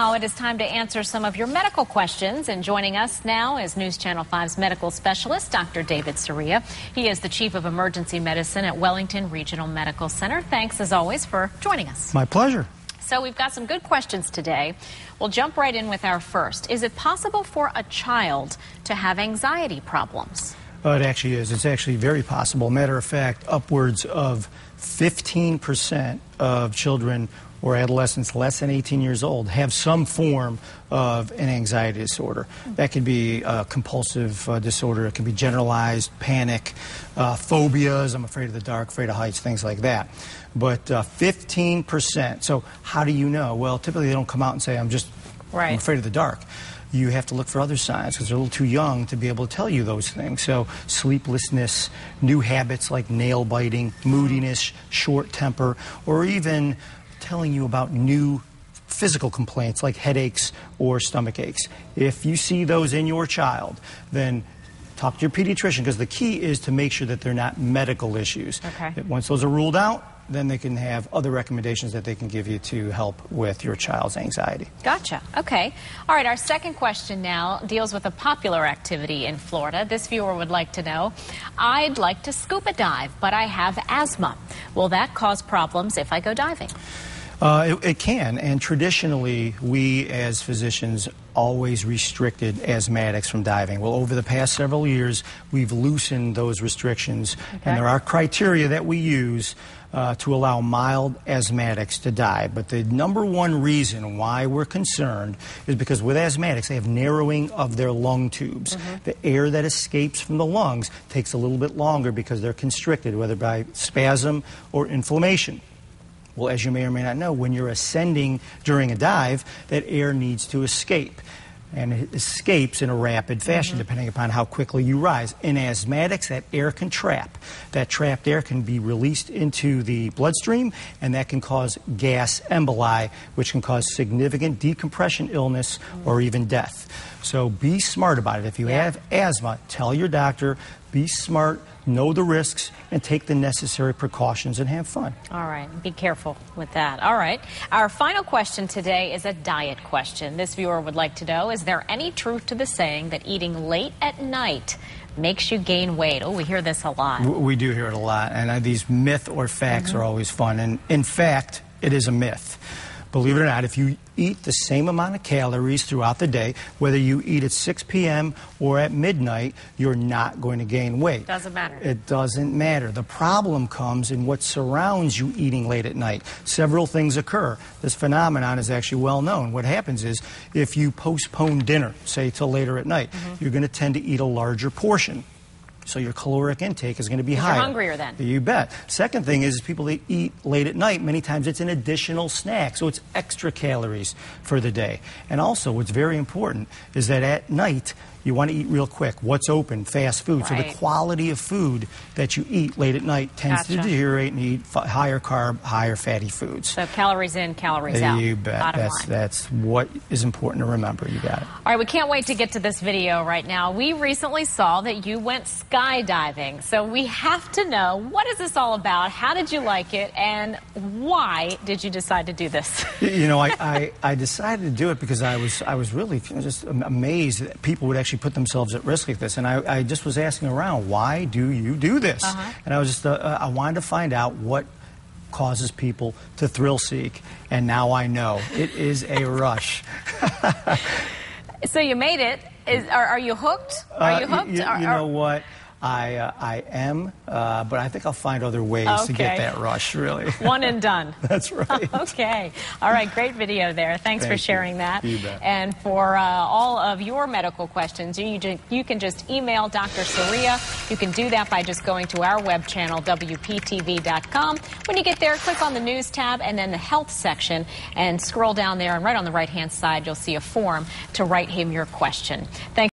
Now it is time to answer some of your medical questions, and joining us now is News Channel 5's medical specialist, Dr. David Soria. He is the Chief of Emergency Medicine at Wellington Regional Medical Center. Thanks, as always, for joining us. My pleasure. So we've got some good questions today. We'll jump right in with our first. Is it possible for a child to have anxiety problems? It actually is. It's actually very possible. Matter of fact, upwards of 15% of children or adolescents less than 18 years old have some form of an anxiety disorder. That could be a compulsive disorder. It can be generalized panic, phobias, I'm afraid of the dark, afraid of heights, things like that. But 15%. So how do you know? Well, typically they don't come out and say, I'm afraid of the dark. You have to look for other signs because they're a little too young to be able to tell you those things. So sleeplessness, new habits like nail biting, moodiness, short temper, or even telling you about new physical complaints like headaches or stomach aches. If you see those in your child, then talk to your pediatrician, because the key is to make sure that they're not medical issues. Okay. Once those are ruled out, then they can have other recommendations that they can give you to help with your child's anxiety. Gotcha. Okay. All right, our second question now deals with a popular activity in Florida. This viewer would like to know, I'd like to scuba dive, but I have asthma. Will that cause problems if I go diving? It can, and traditionally we as physicians always restricted asthmatics from diving. Well, over the past several years we've loosened those restrictions, and there are criteria that we use to allow mild asthmatics to dive. But the number one reason why we're concerned is because with asthmatics they have narrowing of their lung tubes. The air that escapes from the lungs takes a little bit longer because they're constricted, whether by spasm or inflammation. Well, as you may or may not know, when you're ascending during a dive, that air needs to escape. And it escapes in a rapid fashion, depending upon how quickly you rise. In asthmatics, that air can trap. That trapped air can be released into the bloodstream, and that can cause gas emboli, which can cause significant decompression illness or even death. So be smart about it. If you have asthma, tell your doctor, be smart, know the risks, and take the necessary precautions and have fun. All right. Be careful with that. All right. Our final question today is a diet question. This viewer would like to know, is there any truth to the saying that eating late at night makes you gain weight? Oh, we hear this a lot. We do hear it a lot, and these myth or facts are always fun. And in fact, it is a myth. Believe it or not, if you eat the same amount of calories throughout the day, whether you eat at 6 p.m. or at midnight, you're not going to gain weight. Doesn't matter. It doesn't matter. The problem comes in what surrounds you eating late at night. Several things occur. This phenomenon is actually well known. What happens is if you postpone dinner, say till later at night, you're going to tend to eat a larger portion. So your caloric intake is going to be higher. You're hungrier then. You bet. Second thing is people that eat late at night, many times it's an additional snack, so it's extra calories for the day. And also what's very important is that at night you want to eat real quick. What's open? Fast food. So the quality of food that you eat late at night tends to deteriorate, and you eat higher carb, higher fatty foods. So calories in, calories out. You bet. That's what is important to remember. You got it. All right, we can't wait to get to this video right now. We recently saw that you went skydiving. So we have to know, what is this all about? How did you like it? And why did you decide to do this? You know, I decided to do it because I was really just amazed that people would actually put themselves at risk like this, and I just was asking around, why do you do this? And I was just I wanted to find out what causes people to thrill seek, and now I know it is a rush. So you made it. Are you hooked? Are you hooked? You know what? I am, but I think I'll find other ways to get that rush, really. One and done. That's right. Okay. All right, great video there. Thanks for sharing that. You bet. And for all of your medical questions, you can just email Dr. Soria. You can do that by just going to our web channel, WPTV.com. When you get there, click on the News tab and then the Health section, and scroll down there, and right on the right-hand side, you'll see a form to write him your question. Thanks.